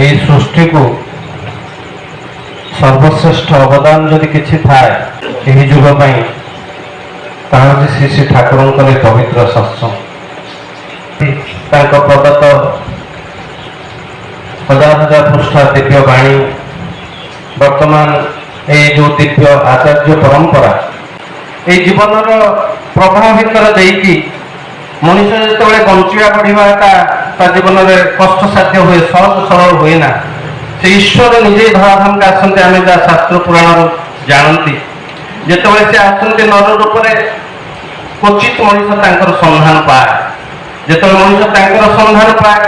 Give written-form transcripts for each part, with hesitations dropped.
এই ସୃଷ୍ଟିକୁ ସର୍ବଶ୍ରେଷ୍ଠ ଅବଦାନ ଯଦି କିଛି ଥାଏ ଏହି ଯୁଗ ପାଇଁ ତାହା ହେଉଛି ଶ୍ରୀ ଶ୍ରୀ ଠାକୁରଙ୍କର ଏ ପବିତ୍ର ସତ୍ସଙ୍ଗ। ତାଙ୍କ ପ୍ରଦତ୍ତ ହଜାର ହଜାର ପୃଷ୍ଠା ଦିବ୍ୟ ବାଣୀ, ବର୍ତ୍ତମାନ এই ଯେଉଁ ଦିବ୍ୟ ଆଚାର୍ଯ୍ୟ ପରମ୍ପରା এই ଜୀବନର ପ୍ରବାହ ଭିତରେ ଦେଇକି ମଣିଷ ଯେତେବେଳେ ବଞ୍ଚିବା ବଢ଼ିବାଟା ତା ଜୀବନରେ କଷ୍ଟସାଧ୍ୟ ହୁଏ, ସହଜ ସରଳ ହୁଏ ନା। ସେ ଈଶ୍ୱର ନିଜେ ଧରାଧାମକୁ ଆସନ୍ତି। ଆମେ ଯାହା ଶାସ୍ତ୍ର ପୁରାଣରୁ ଜାଣନ୍ତି, ଯେତେବେଳେ ସେ ଆସନ୍ତି ନର ରୂପରେ କ୍ୱଚିତ ମଣିଷ ତାଙ୍କର ସନ୍ଧାନ ପାଏ। ଯେତେବେଳେ ମଣିଷ ତାଙ୍କର ସନ୍ଧାନ ପାଏ,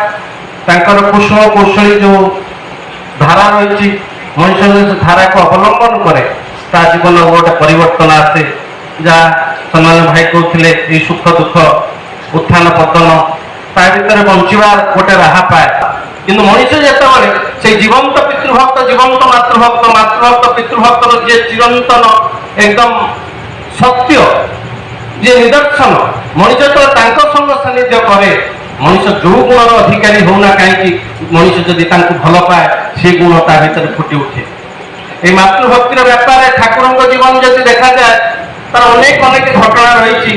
ତାଙ୍କର କୁଶଳ କୌଶଳୀ ଯେଉଁ ଧାରା ରହିଛି, ମଣିଷ ଯଦି ସେ ଧାରାକୁ ଅବଲମ୍ବନ କରେ ତା ଜୀବନରେ ଗୋଟେ ପରିବର୍ତ୍ତନ ଆସେ। ଯାହା ସେମାନେ ଭାଇ କହୁଥିଲେ, ଏଇ ସୁଖ ଦୁଃଖ ଉତ୍ଥାନ ପତନ ତା ଭିତରେ ବଞ୍ଚିବାର ଗୋଟେ ରାହା ପାଏ। କିନ୍ତୁ ମଣିଷ ଯେତେବେଳେ ସେଇ ଜୀବନ୍ତ ପିତୃଭକ୍ତ, ଜୀବନ୍ତ ମାତୃଭକ୍ତ, ମାତୃଭକ୍ତ ପିତୃଭକ୍ତର ଯିଏ ଚିରନ୍ତନ ଏକଦମ ସତ୍ୟ, ଯିଏ ନିଦର୍ଶନ, ମଣିଷ ଯେତେବେଳେ ତାଙ୍କ ସଙ୍ଗ ସାନ୍ନିଧ୍ୟ କରେ, ମଣିଷ ଯେଉଁ ଗୁଣର ଅଧିକାରୀ ହଉନା କାହିଁକି, ମଣିଷ ଯଦି ତାଙ୍କୁ ଭଲ ପାଏ ସେ ଗୁଣ ତା ଭିତରେ ଫୁଟି ଉଠେ। এই ମାତୃଭକ୍ତିର ବ୍ୟାପାରରେ ଠାକୁରଙ୍କ ଜୀବନ ଯଦି ଦେଖାଯାଏ, ତାର ଅନେକ ଅନେକ ଘଟଣା ରହିଛି।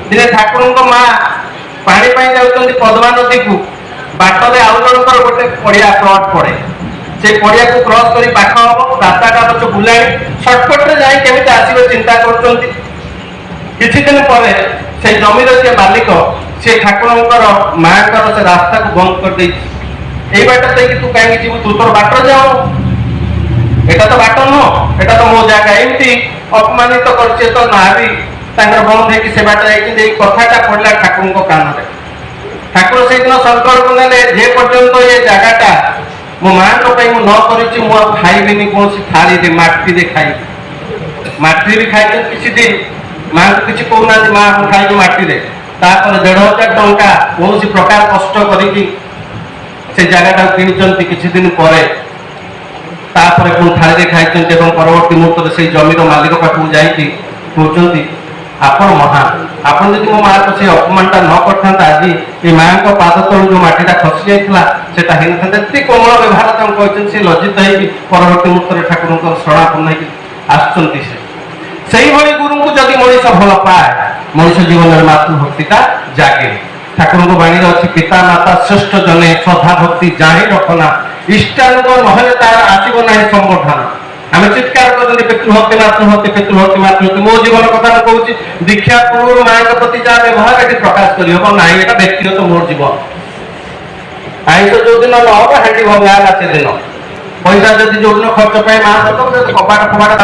ଦିନେ ଠାକୁରଙ୍କ ମା ପାଣି ପାଇଁ ଯାଉଛନ୍ତି ପଦ୍ମା ନଦୀକୁ, ବାଟରେ ଆଉ ଜଣଙ୍କର ଗୋଟେ ପଡ଼ିଆ ପ୍ଲଟ ପଡ଼େ। ସେ ପଡ଼ିଆକୁ କ୍ରସ୍ କରି ପାଖ ହବ, ରାସ୍ତାଟା ପଛ ବୁଲାଣି, ସର୍ଟକଟରେ ଯାଇ କେମିତି ଆସିବେ ଚିନ୍ତା କରୁଛନ୍ତି। କିଛି ଦିନ ପରେ ସେ ଜମିର ଯିଏ ମାଲିକ, ସେ ଠାକୁରଙ୍କର ମାଙ୍କର ସେ ରାସ୍ତାକୁ ବନ୍ଦ କରିଦେଇଛି। ଏଇ ବାଟ ଦେଇକି ତୁ କାହିଁକି ଯିବୁ, ତୁ ତୋର ବାଟ ଯାଉ, এটা তো বাଟ ନୁହଁ, এটা ତ ମୋ ଜାଗା। ଏମିତି ଅପମାନିତ କରିছে ତ ନାରୀ ତାଙ୍କର ବନ୍ଦ ହେଇକି ସେ ବାଟ ଯାଇଛନ୍ତି। ଏଇ କଥାଟା ପଡ଼ିଲା ଠାକୁରଙ୍କ କାନରେ। ଠାକୁର ସେଇଦିନ ସଂକଳ୍ପ ନେଲେ, ଯେ ପର୍ଯ୍ୟନ୍ତ ଏ ଜାଗାଟା ମୋ ମାଙ୍କ ପାଇଁ ମୁଁ ନ କରିଛି, ମୁଁ ଆଉ ଖାଇବିନି କୌଣସି ଥାଳିରେ, ମାଟିରେ ଖାଇବି। ମାଟିରେ ବି ଖାଇଛନ୍ତି କିଛି ଦିନ, ମାଙ୍କୁ କିଛି କହୁନାହାନ୍ତି, ମା ମୁଁ ଖାଇବି ମାଟିରେ। ତାପରେ 1,500 ଟଙ୍କା କୌଣସି ପ୍ରକାର କଷ୍ଟ କରିକି ସେ ଜାଗାଟାକୁ କିଣିଛନ୍ତି। କିଛି ଦିନ ପରେ ତାପରେ ପୁଣି ଥାଳିରେ ଖାଇଛନ୍ତି ଏବଂ ପରବର୍ତ୍ତୀ ମୁହୂର୍ତ୍ତରେ ସେଇ ଜମିର ମାଲିକ ପାଖକୁ ଯାଇକି କହୁଛନ୍ତି, ଆପଣ ମହାନ, ଆପଣ ଯଦି ମୋ ମାଆକୁ ସେଇ ଅପମାନଟା ନ କରିଥାନ୍ତା, ଆଜି ଏ ମାଆଙ୍କ ପାଦ ତଳୁ ଯେଉଁ ମାଟିଟା ଖସି ଯାଇଥିଲା ସେଟା ହେଇନଥାନ୍ତା। ଏତେ କୋମଳ ବ୍ୟବହାର ତାଙ୍କୁ କହିଛନ୍ତି। ସେ ଲଜ୍ଜିତ ହେଇକି ପରବର୍ତ୍ତୀ ମୁହୂର୍ତ୍ତରେ ଠାକୁରଙ୍କର ଶରଣାପନ୍ନ ହେଇକି ଆସୁଛନ୍ତି। ସେଇଭଳି ଗୁରୁଙ୍କୁ ଯଦି ମଣିଷ ଭଲ ପାଏ, ମଣିଷ ଜୀବନରେ ମାତୃଭକ୍ତିଟା ଜାଗେ। ଠାକୁରଙ୍କ ବାଣୀରେ ଅଛି, ପିତା ମାତା ଶ୍ରେଷ୍ଠ ଜନେ ଶ୍ରଦ୍ଧା ଭକ୍ତି ଜାଣି ରଖନା, ଇଷ୍ଟାନୁଗ ନହେଲେ ତାର ଆସିବ ନାହିଁ ସମ୍ବର୍ଦ୍ଧନା। ଆମେ ଚିତ୍କାର କରୁଛନ୍ତି ପିତୃଭକ୍ତି ମାତୃଭକ୍ତି, ପିତୃଭକ୍ତି ମାତୃଭକ୍ତି। ମୋ ଜୀବନ କଥା ମୁଁ କହୁଛି, ଦୀକ୍ଷା ପୂର୍ବରୁ ମାଙ୍କ ପ୍ରତି ଯାହା ବ୍ୟବହାର ଏଠି ପ୍ରକାଶ କରିହବ ନାହିଁ, ଏଟା ବ୍ୟକ୍ତିଗତ ମୋର ଜୀବନ। ଆଇଁଷ ଯୋଉଦିନ ନ ହବ, ହାଣ୍ଡି ଭଙ୍ଗା ହେଲା ସେଦିନ। ପଇସା ଯଦି ଯୋଉଦିନ ଖର୍ଚ୍ଚ ପାଇଁ ମା ଦବ, କବାଟ ଫବାଟ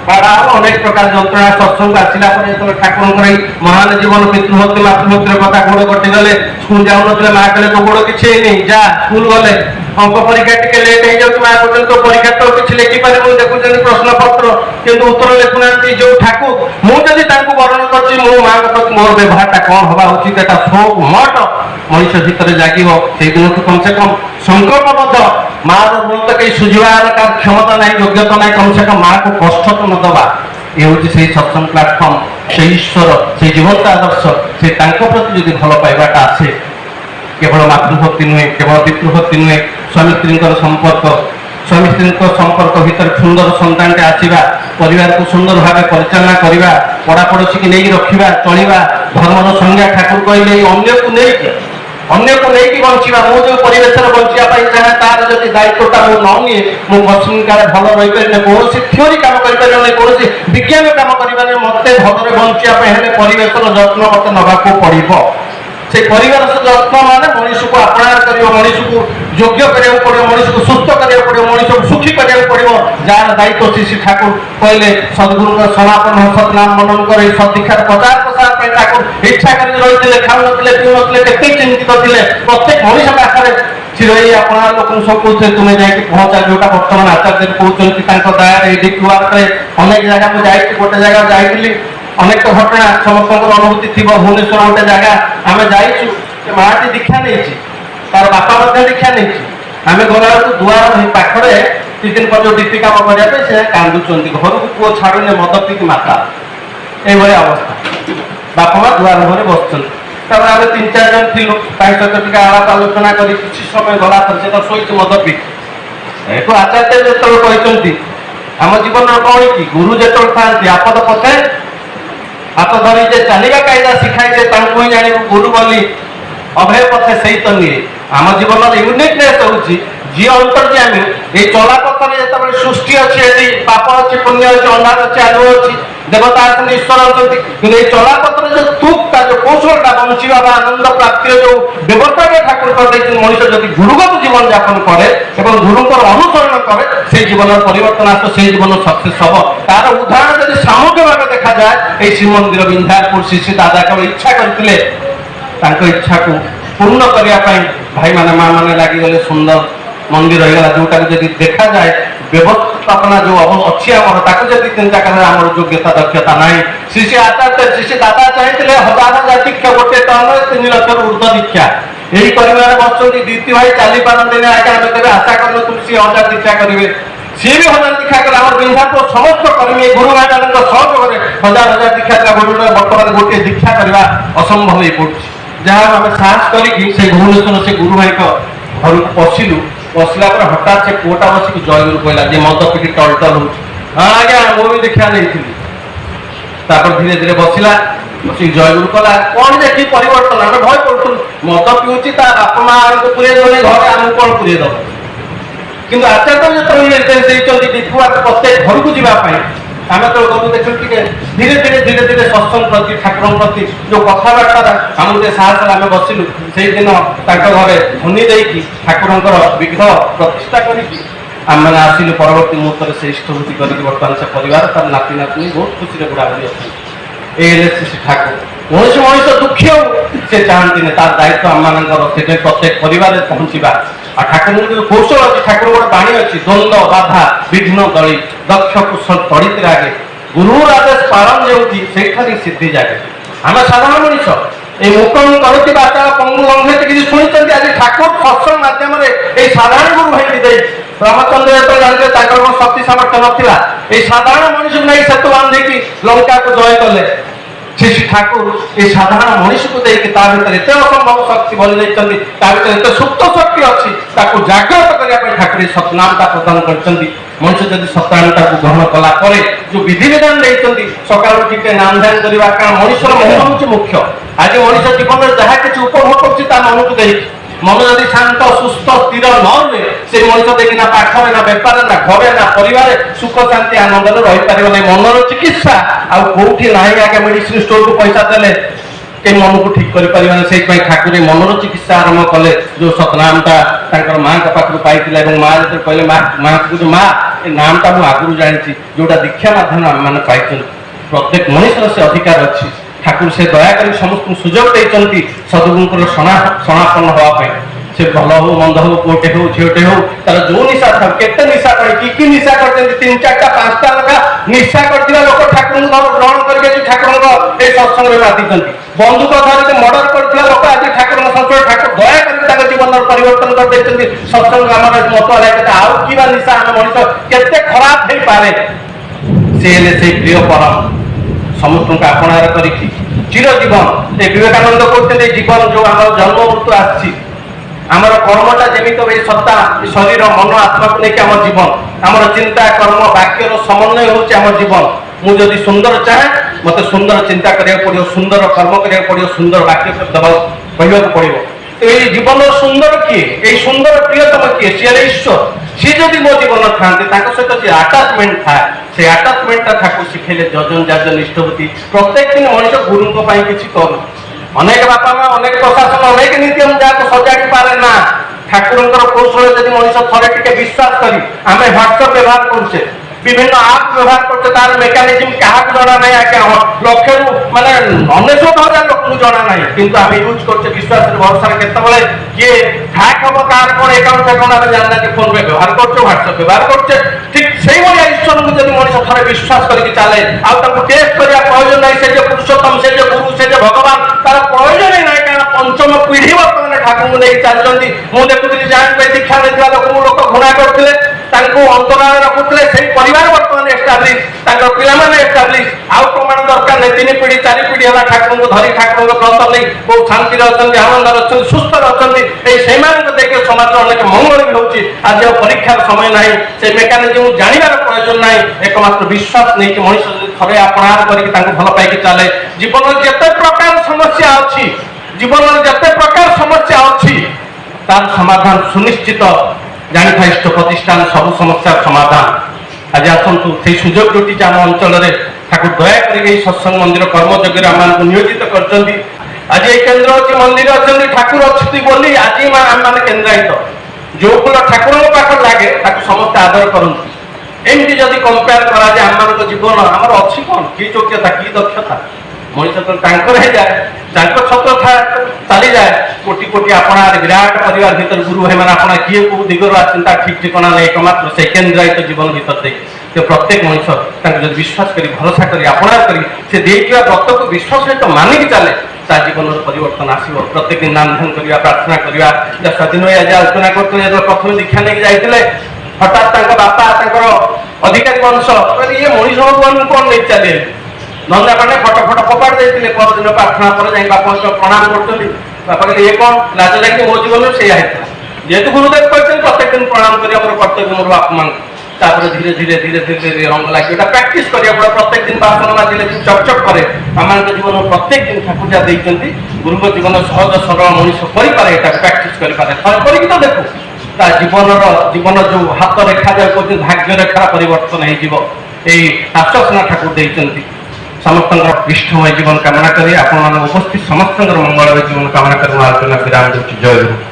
ବାଡ଼ା ହବ, ଅନେକ ପ୍ରକାର ଯନ୍ତ୍ରଣା। ସତ୍ସଙ୍ଗ ଆସିଲା ପରେ ଯେତେବେଳେ ଠାକୁରଙ୍କର ଏଇ ମହାନ ଜୀବନ ପିତୃଭକ୍ତି ମାତୃଭକ୍ତିର କଥା, ଗୋଡ଼ କଟିଗଲେ, ସ୍କୁଲ ଯାଉନଥିଲେ, ମା କହିଲେ ତୋ ଗୋଡ଼ କିଛି ହେଇନି, ଯା ସ୍କୁଲ ଗଲେ। ଅଙ୍କ ପରୀକ୍ଷା ଟିକେ ଲେଟ୍ ହେଇଯାଉଛି, ମା କହୁଛନ୍ତି ତୋ ପରୀକ୍ଷା ତ କିଛି ଲେଖିପାରିବୁନି, ଦେଖୁଛନ୍ତି ପ୍ରଶ୍ନପତ୍ର କିନ୍ତୁ ଉତ୍ତର ଲେଖୁନାହାନ୍ତି। ଯୋଉ ଠାକୁର, ମୁଁ ଯଦି ତାଙ୍କୁ ବର୍ଣ୍ଣନ କରୁଛି, ମୋ ମାଙ୍କ ପ୍ରତି ମୋର ବ୍ୟବହାରଟା କଣ ହବା ଉଚିତ, ଏଟା ସୋପ ମଠ ମଣିଷ ଭିତରେ ଜାଗିବ। ସେଇଦିନଠୁ କମ ସେ କମ ସଂକଳ୍ପବଦ୍ଧ, ମାର ଋଣ ତ କେହି ସୁଝିବାର କ୍ଷମତା ନାହିଁ, ଯୋଗ୍ୟତା ନାହିଁ, କମ ସେ କମ ମାକୁ କଷ୍ଟ ତ ନ ଦେବା। ଏ ହେଉଛି ସେଇ ସତ୍ସଙ୍ଗ ପ୍ଲାଟଫର୍ମ, ସେଇ ଈଶ୍ୱର, ସେଇ ଜୀବନ୍ତ ଆଦର୍ଶ। ସେ ତାଙ୍କ ପ୍ରତି ଯଦି ଭଲ ପାଇବାଟା ଆସେ, କେବଳ ମାତୃଭକ୍ତି ନୁହେଁ, କେବଳ ପିତୃଭକ୍ତି ନୁହେଁ, ସ୍ୱାମୀ ସ୍ତ୍ରୀଙ୍କର ସମ୍ପର୍କ, ସ୍ୱାମୀ ସ୍ତ୍ରୀଙ୍କ ସମ୍ପର୍କ ଭିତରେ ସୁନ୍ଦର ସନ୍ତାନଟେ ଆସିବା, ପରିବାରକୁ ସୁନ୍ଦର ଭାବେ ପରିଚାଳନା କରିବା, ପଡ଼ାପଡ଼ୋଶୀକି ନେଇକି ରଖିବା, ଚଳିବା, ଧର୍ମର ସଂଜ୍ଞା ଠାକୁର କହିଲେ ଅନ୍ୟକୁ ନେଇକି ବଞ୍ଚିବା। ମୁଁ ଯେଉଁ ପରିବେଶରେ ବଞ୍ଚିବା ପାଇଁ ଚାହେଁ, ତାର ଯଦି ଦାୟିତ୍ୱଟା ମୁଁ ନ ନିଏ, ମୁଁ ପଶ୍ଚିମକାଳେ ଭଲ ରହିପାରିନି, କୌଣସି ଥିଓରି କାମ କରିପାରିବନି, କୌଣସି ବିଜ୍ଞାନ କାମ କରିପାରିବନି। ମତେ ଭଲରେ ବଞ୍ଚିବା ପାଇଁ ହେଲେ ପରିବେଶର ଯତ୍ନ ମତେ ନେବାକୁ ପଡ଼ିବ। সেই পরিবার যত্ন মানে মଣିষକୁ ଆପଣାର କରିବ, ମଣିଷକୁ ଯୋଗ୍ୟ କରିବାକୁ ପଡ଼ିବ, ମଣିଷକୁ ସୁସ୍ଥ କରିବାକୁ ପଡ଼ିବ, ମଣିଷକୁ ସୁଖୀ କରିବାକୁ ପଡ଼ିବ। ଯାହାର ଦାୟିତ୍ୱ ଶ୍ରୀ ଠାକୁର କହିଲେ, ସଦ୍ଗୁରୁଙ୍କ ସନାତନ ସତନାମ ମନନ କରି ସଦୀକ୍ଷାର ପ୍ରଚାର ପ୍ରସାର ପାଇଁ ଠାକୁର ଇଚ୍ଛା କରି ରହିଥିଲେ, ଖାଉନଥିଲେ, ପିଉନଥିଲେ, କେତେ ଚିନ୍ତିତ ଥିଲେ। ପ୍ରତ୍ୟେକ ମଣିଷ ପାଖରେ ଚିରଇ ଆପଣା ଲୋକଙ୍କୁ ସବୁ କହୁଥିଲେ, ତୁମେ ଯାଇକି ପହଞ୍ଚା, ଯୋଉଟା ବର୍ତ୍ତମାନ ଆଚାର୍ଯ୍ୟ କହୁଛନ୍ତି ତାଙ୍କ ଦୟାରେ। ଏଇଠି କ୍ୟୁଆର୍ରେ ଅନେକ ଜାଗା ମୁଁ ଯାଇଛି, ଗୋଟେ ଜାଗା ଯାଇଥିଲି, ଅନେକ ଘଟଣା ସମସ୍ତଙ୍କର ଅନୁଭୂତି ଥିବ। ଭୁବନେଶ୍ୱର ଗୋଟେ ଜାଗା ଆମେ ଯାଇଛୁ, ସେ ମାଟି ଦୀକ୍ଷା ନେଇଛି, ତାର ବାପା ମଧ୍ୟ ଦୀକ୍ଷା ନେଇଛି। ଆମେ ଗଲାବେଳକୁ ଦୁଆର ପାଖରେ କିଛି ଦିନ ପରେ ଯୋଉ ଡିପି କାମ କରିବା ପାଇଁ ସେ କାନ୍ଦୁଛନ୍ତି, ଘରକୁ ପୁଅ ଛାଡୁନି, ମଦ ପିକି ମାତା, এইভাবে অবস্থা। বাপা মা দুয়ার ঘরে বসছেন। তারপরে আমি 3-4 জন ছিল, তাই সହିତ ଟିକେ আলাপ আলোচনা କରି କିଛି ସମୟ ଗଲା ପରେ ସେ ତ ଶୋଇଛି ମଦ ପିଇ। ଏଠୁ ଆଚାର୍ଯ୍ୟ ଯେତେବେଳେ କହିଛନ୍ତି ଆମ ଜୀବନର କଣ କି ଗୁରୁ ଯେତେବେଳେ ଥାନ୍ତି ଆପଦ ପଥେ ହାତ ଧରି ଯେ ଚାଲିବା କାଇଦା ଶିଖାଇছে ତାଙ୍କୁ ହିଁ ଜାଣିବୁ ଗୁରୁ ବୋଲି ଅଭୟ ପଥେ ସେଇ ତ ନିଏ। ଆମ ଜୀବନର ୟୁନିକନେସ୍ ହଉଛି ଯିଏ ଅନ୍ତର୍ଯ୍ୟାମୀ ଏଇ ଚଲାପଥରେ ଯେତେବେଳେ ସୃଷ୍ଟି ଅଛି ଏଠି ପାପ ଅଛି ପୁଣ୍ୟ ଅଛି ଅନ୍ଧାର ଅଛି ଆଲୁଅ ଅଛି ଦେବତା ଅଛନ୍ତି ଈଶ୍ୱର ଅଛନ୍ତି କିନ୍ତୁ ଏଇ ଚଲାପଥରେ ଯୋଉ ତୁକଟା ଯୋଉ କୌଶଳଟା ବଞ୍ଚିବା ବା ଆନନ୍ଦ ପ୍ରାପ୍ତିର ଯୋଉ ବ୍ୟବସ୍ଥାଟା ଠାକୁର କରିଦେଇଛନ୍ତି ମଣିଷ ଯଦି ଗୁରୁଗତ ଜୀବନ ଯାପନ କରେ ଏବଂ ଗୁରୁଙ୍କର ଅନୁସରଣ କରେ ସେଇ ଜୀବନର ପରିବର୍ତ୍ତନ ଆସ ସେଇ ଜୀବନ ସକ୍ସେସ୍ ହବ। ତାର ଉଦାହରଣ ଯଦି ସାମଗ୍ରିକ ଭାବେ ଦେଖାଯାଏ ଏଇ ଶ୍ରୀମନ୍ଦିର ବିନ୍ଧ୍ୟାଚଳ ଶ୍ରୀ ଶ୍ରୀ ଦାଦା କେବଳ ଇଚ୍ଛା କରିଥିଲେ ତାଙ୍କ ଇଚ୍ଛାକୁ ପୂର୍ଣ୍ଣ କରିବା ପାଇଁ ଭାଇମାନେ ମା ମାନେ ଲାଗିଗଲେ ସୁନ୍ଦର ମନ୍ଦିର ହେଇଗଲା ଯୋଉଟାକୁ ଯଦି ଦେଖାଯାଏ ବ୍ୟବସ୍ଥାପନା ଯୋଉ ଅଛି ଆମର ତାକୁ ଯଦି ଚିନ୍ତା କଲେ ଆମର ଯୋଗ୍ୟତା ଦକ୍ଷତା ନାହିଁ। ଶ୍ରୀ ଶ୍ରୀ ଆଚାର୍ଯ୍ୟ ଶ୍ରୀ ଶ୍ରୀ ଦାଦା ଚାହିଁଥିଲେ ହଜାର ହଜାର ଦୀକ୍ଷା ଗୋଟେ ଟର୍ଣ୍ଣରେ 3 ଲକ୍ଷରୁ ଉର୍ଦ୍ଧ୍ୱ ଦୀକ୍ଷା ଏହି ପରିବାରରେ ବସୁଛନ୍ତି ଦ୍ୱିତୀୟ ଭାଇ ଚାଲି ପାରନ୍ତିନି ଆଜ୍ଞା ଆମେ କେବେ ଆଶା କରିନଥିଲୁ ସିଏ 1000 ଦୀକ୍ଷା କରିବେ ସିଏ ବି 1000 ଦୀକ୍ଷା କଲେ ଆମର ବିନ୍ଧାଚଳ ସମସ୍ତ କର୍ମୀ ଗୁରୁ ଭାଇମାନଙ୍କ ସହଯୋଗରେ ହଜାର ହଜାର ଦୀକ୍ଷା ଥିଲା ବର୍ତ୍ତମାନ ଗୋଟିଏ ଦୀକ୍ଷା କରିବା ଅସମ୍ଭବ ହେଇ ପଡୁଛି। ଯାହା ଆମେ ସାହସ କରିକି ସେ ଭୁବନେଶ୍ୱର ସେ ଗୁରୁ ଭାଇଙ୍କ ଘରକୁ ପଶିଲୁ ବସିଲା ପରେ ହଠାତ୍ ସେ ପୁଅଟା ବସିକି ଜୟଗୁରୁ କହିଲା ଯେ ମଦ ପିଟି ଟଳଟଳ ହଉଛି ହଁ ଆଜ୍ଞା ମୁଁ ବି ଦୀକ୍ଷା ନେଇଥିଲି। ତାପରେ ଧୀରେ ଧୀରେ ବସିଲା ବସିକି ଜୟଗୁରୁ କଲା କଣ ଯେ କି ପରିବର୍ତ୍ତନ ଆମେ ଭୟ କରୁଥିଲୁ ମଦ ପିଉଛି ତା ବାପା ମାଆଙ୍କୁ ପୁରେଇ ଦେଉନି ଘରେ ଆମକୁ କଣ ପୁରେଇ ଦବ କିନ୍ତୁ ଆଚାର୍ଯ୍ୟ ଯେତେବେଳେ ନିର୍ଦ୍ଦେଶ ଦେଇଛନ୍ତି ବିଧୁଆକୁ ପ୍ରତ୍ୟେକ ଘରକୁ ଯିବା ପାଇଁ ଆମେ ତ ଗଲୁ ଦେଖିଲୁ ଟିକେ ଧୀରେ ଧୀରେ ସତ୍ସଙ୍ଗ ପ୍ରତି ଠାକୁରଙ୍କ ପ୍ରତି ଯୋଉ କଥାବାର୍ତ୍ତା ଆମକୁ ଟିକେ ସାହସ ହେଲା ଆମେ ବସିଲୁ ସେଇଦିନ ତାଙ୍କ ଘରେ ଧ୍ୱନି ଦେଇକି ଠାକୁରଙ୍କର ବିଗ୍ରହ ପ୍ରତିଷ୍ଠା କରିକି ଆମେମାନେ ଆସିଲୁ ପରବର୍ତ୍ତୀ ମୁହୂର୍ତ୍ତରେ ସେ ଇଷ୍ଟଭୂତି କରିକି ବର୍ତ୍ତମାନ ସେ ପରିବାର ତାର ନାତି ନାତୁଣୀ ବହୁତ ଖୁସିରେ ବୁଢ଼ାବୁଢ଼ୀ ଅଛନ୍ତି। ଏଇ ହେଲେ ଶ୍ରୀ ଠାକୁର କୌଣସି ମଣିଷ ଦୁଃଖୀ ହଉ ସେ ଚାହାନ୍ତିନି ତାର ଦାୟିତ୍ୱ ଆମମାନଙ୍କର ସେଥିପାଇଁ ପ୍ରତ୍ୟେକ ପରିବାରରେ ପହଞ୍ଚିବା ଆଉ ଠାକୁରଙ୍କ ଯୋଉ କୌଶଳ ଅଛି ଠାକୁର ଗୋଟେ ବାଣୀ ଅଛି ଦ୍ୱନ୍ଦ୍ୱ ବାଧା ବିଘ୍ନ ଦଳି ଦକ୍ଷ କୁଶଳ ତଡ଼ିତ ରାଗେ ଗୁରୁ ଆଦେଶ ପାଳନ ଯେଉଁଠି ସେଇଠାରେ ସିଦ୍ଧି ଜାଗେ। ଆମେ ସାଧାରଣ ମଣିଷ এই মুখম করতি বার্তা পঙ্গু গঙ্গেতে কিছু শুনেছেন আজ ঠাকুর সৎসঙ্গ মাধ্যমে এই সাধারণ গুরু ভাই দেই রামচন্দ্র যেত জানতে তাঁর শক্তি সামর্থ্য নথিলা এই সাধারণ মানুষ নাই সেতু বাঁধিকি লঙ্কাকে জয় কলে শ্রী শ্রী ঠাকুর এই সাধারণ মানুষকে দেখি তা ভিতরে এত অসম্ভব শক্তি বলি দিয়েছেন তা ভিতরে এত সুপ্ত শক্তি অছি তাকে জাগ্রত করা ঠাকুর এই সতনামটা প্রদান করছেন। মানুষ যদি সত্যানুটাকে গ্রহণ কলা পরে যে বিধিবিধান দিয়েছেন সকাল উঠিকে নাম ধ্যান করা কারণ মানুষের মন হচ্ছে মুখ্য। আজ মানুষ জীবনের যা কিছু উপভোগ করছে তা মনକୁ দেখি মন যদি শান্ত সুস্থ স্থির ন রুহে সেই মানুষ দেখি না পাখরে না বেপারে না ঘরে না পরিবারে সুখ শান্তি আনন্দরে রহিপারিব না। মনর চিকিৎসা ଆଉ কোଉଠି ନାହିଁ আগে মেডিসিন স্টোরକୁ পয়সা দেলে এই মনକୁ ঠিক କରିପାରିବାନି। ସେଇଥିପାଇଁ ଠାକୁର ମନର ଚିକିତ୍ସା ଆରମ୍ଭ କଲେ ଯୋଉ ସତନାମଟା ତାଙ୍କର ମାଙ୍କ ପାଖରୁ ପାଇଥିଲା ଏବଂ ମା ଯେତେବେଳେ କହିଲେ ମାଙ୍କୁ ଯେ ମା ଏ ନାମଟା ମୁଁ ଆଗରୁ ଜାଣିଛି ଯୋଉଟା ଦୀକ୍ଷା ମାଧ୍ୟମରେ ଆମେମାନେ ପାଇଛନ୍ତି ପ୍ରତ୍ୟେକ ମଣିଷର ସେ ଅଧିକାର ଅଛି। ଠାକୁର ସେ ଦୟାକରି ସମସ୍ତଙ୍କୁ ସୁଯୋଗ ଦେଇଛନ୍ତି ସଦ୍ଗୁରୁଙ୍କର ସମାପନ ହେବା ପାଇଁ ସେ ଭଲ ହଉ ମନ୍ଦ ହଉ ପୁଅଟେ ହଉ ଝିଅଟେ ହଉ ତାର ଯୋଉ ନିଶା ଥାଉ କେତେ ନିଶା କରି କି ନିଶା କରିଛନ୍ତି 3 4ଟା 5ଟା ଲେଖା ନିଶା କରିଥିବା ଲୋକ ଠାକୁରଙ୍କୁ ଗ୍ରହଣ କରିକି ଆଜି ଠାକୁରଙ୍କ ଏଇ ସତ୍ସଙ୍ଗରେ ମାତିଛନ୍ତି। ବନ୍ଧୁକ ଧରିକି ମର୍ଡର କରିଥିବା ଲୋକ ଆଜି ଠାକୁରଙ୍କ ସତ୍ସଙ୍ଗ ଠାକୁର ଦୟା କରିକି ତାଙ୍କ ଜୀବନର ପରିବର୍ତ୍ତନ କରିଦେଇଛନ୍ତି। ସତ୍ସଙ୍ଗ ଆମର ମତ ହେଲା ଆଉ କିବା ନିଶା ଆମ ମଣିଷ କେତେ ଖରାପ ହେଇପାରେ ସେ ହେଲେ ସେଇ ପ୍ରିୟ ପରମ ସମସ୍ତଙ୍କୁ ଆପଣାର କରିକି ଚିରଜୀବନ ଏ ବିବେକାନନ୍ଦ କହୁଛନ୍ତି ଜୀବନ ଯୋଉ ଆମର ଜନ୍ମ ମୃତ୍ୟୁ ଆସିଛି ଆମର କର୍ମଟା ଯେମିତି এই ସତ୍ତା ଶରୀର ମନ ଆତ୍ମାକୁ ନେଇକି ଆମ ଜୀବନ ଆମର ଚିନ୍ତା କର୍ମ ବାକ୍ୟର ସମନ୍ୱୟ ହେଉଛି ଆମ ଜୀବନ। ମୁଁ ଯଦି ସୁନ୍ଦର ଚାହେଁ ମତେ ସୁନ୍ଦର ଚିନ୍ତା କରିବାକୁ ପଡ଼ିବ ସୁନ୍ଦର କର୍ମ କରିବାକୁ ପଡ଼ିବ ସୁନ୍ଦର ବାକ୍ୟ କହିବାକୁ ପଡ଼ିବ। এই জীবনের সুন্দর কিଏ এই সুন্দর প্রিয়তম কিଏ সে ঈশ্বর। সে যদি ମୋ ଜୀବନ ଥାନ୍ତି ତାଙ୍କ ସହିତ যে ଆଟାଚମେଣ୍ଟ ଥାଏ ସେ ଆଟାଚମେଣ୍ଟଟା ଠାକୁର ଶିଖେଇଲେ ଯଜନ ଯାଜନ ଇଷ୍ଟଭୂତି ପ୍ରତ୍ୟେକ ଦିନ ମଣିଷ ଗୁରୁଙ୍କ ପାଇଁ କିଛି କରୁ। ଅନେକ ବାପା ମା ଅନେକ ପ୍ରଶାସନ ଅନେକ ନୀତି ଯାହାକୁ ସଜାଡ଼ି ପାରେ ନା ଠାକୁରଙ୍କର କୌଶଳ ଯଦି ମଣିଷ ଥରେ ଟିକେ ବିଶ୍ୱାସ କରି ଆମେ ହ୍ୱାଟ୍ସଆପ୍ ବ୍ୟବହାର କରୁଛେ বিভিন্ন আপ ব্যবহার করছে তার মেকানিজম কাহাকে জনা নাই আগে লক্ষেরু মানে 99,000 লোককে জনা নাই কিন্তু আমি ইউজ করছে বিশ্বাসের ভরসার কেতবেলে কিয়ে হ্যাক হব কার কোন অ্যাকাউন্ট ফ্যাকাউন্ট আমি জানি না যে ফোন পে ব্যবহার করছে হোয়াটসঅ্যাপ ব্যবহার করছে ঠিক সেইভাবে ঈশ্বরকে যদি মଣିষ থরে বিশ্বাস করিকি চালে আর তাকে টেস্ট করিয়া প্রয়োজন নাই সে যে পুরুষোত্তম সে যে গুরু সে যে ভগবান তার প্রয়োজনই নাই কারণ পঞ্চম পিঢ়ি বর্তমানে ঠাকুরଙ୍କୁ ନେଇ ଚାଲିଛନ୍ତି। ମୁଁ ଦେଖୁଥିଲି ଯାହାଙ୍କୁ ଦୀକ୍ଷା ଦେଇଥିବା ଲୋକଙ୍କୁ ଲୋକ ଘୃଣା କରୁଥିଲେ ତାଙ୍କୁ ଅନ୍ତରାଳରେ ରଖୁଥିଲେ ସେଇ ପରିବାର ବର୍ତ୍ତମାନ ଏଷ୍ଟାବ୍ଲିଶ ତାଙ୍କର ପିଲାମାନେ ଏଷ୍ଟାବ୍ଲିଶ ଆଉ ପ୍ରମାଣ ଦରକାର दरकार नहीं 3 पीढ़ी 4 पीढ़ी है ठाकुर को धरी ठाकुर ब्रत नहीं बहुत शांति अच्छा आनंद अच्छा सुस्थ अच्छा से देखिए समाज अनेक मंगल भी होती आज परीक्षार समय ना से मेकानिजम जानवर प्रयोजन ना एकमात्र विश्वास नहीं कि मनीष थे अपनार करके भल पाई चले जीवन जिते प्रकार समस्या अच्छी जीवन जिते प्रकार समस्या अच्छी तार समाधान सुनिश्चित जानी था इष्ट प्रतिष्ठान सब समस्या समाधान आज आसतु से सुजोग जोटी आम अंचल ठाकुर दया कर सत्संग मंदिर कर्मयोग्य आम नियोजित कर आज ये केन्द्र अच्छी मंदिर अच्छा ठाकुर अच्छी बोली आज आम मैंने केन्द्रायित जो फूल ठाकुर पाखे लगे समस्त आदर करूँ एमती जदि कंपेयर करा आम जीवन आमर अच्छी कौन कि योग्यता कि दक्षता मनीष तो जाए छत्र चली जाए कोटि कोटि अपना विराट परिवार भर गुरु है मैंने अपना किए कौ दिगर आसता ठीक ठिकाना नहीं एकमात्र से केन्द्रायित जीवन भर दे प्रत्येक मनीष विश्वास कर भरोसा कर अपना कर व्रत को विश्वास सहित मानिक चले जीवन परिवर्तन आसो प्रत्येक दिन नाम ध्यान करवा प्रार्थना करवा स्वाधीन आज आलोचना करते प्रथम दीक्षा नहीं जाते हठात बापा अधिकारी वंश ये मनीष भगवान कौन नहीं चले नंदा मैंने फटो फटो फोपाड़ देते परदिन प्रार्थना पर बापा प्रणाम कर बापा कहते ये कौन लाज लगे मो जीवन से जेहेतु गुरुदेव कहते प्रत्येक दिन प्रणाम कर कर्तव्य मोर बापा माँ धीरे धीरे धीरे धीरे रंग लगे प्राक्ट करा प्रत्येक दिन बासन बाजिले चकचक करे आम जीवन प्रत्येक दिन ठाकुर जहाँ देखते गुरु जीवन सहज सरल मनीष करें प्राक्ट करें तो देखो जीवन जो हाथ रेखा जाए भाग्य रेखा परिवर्तन हो आश्वासना ठाकुर देते समस्त इष्टमय जीवन कामना करें आपण उपस्थित समस्त मंगलमय जीवन कामना कर आलोचना विराम जय गुरु।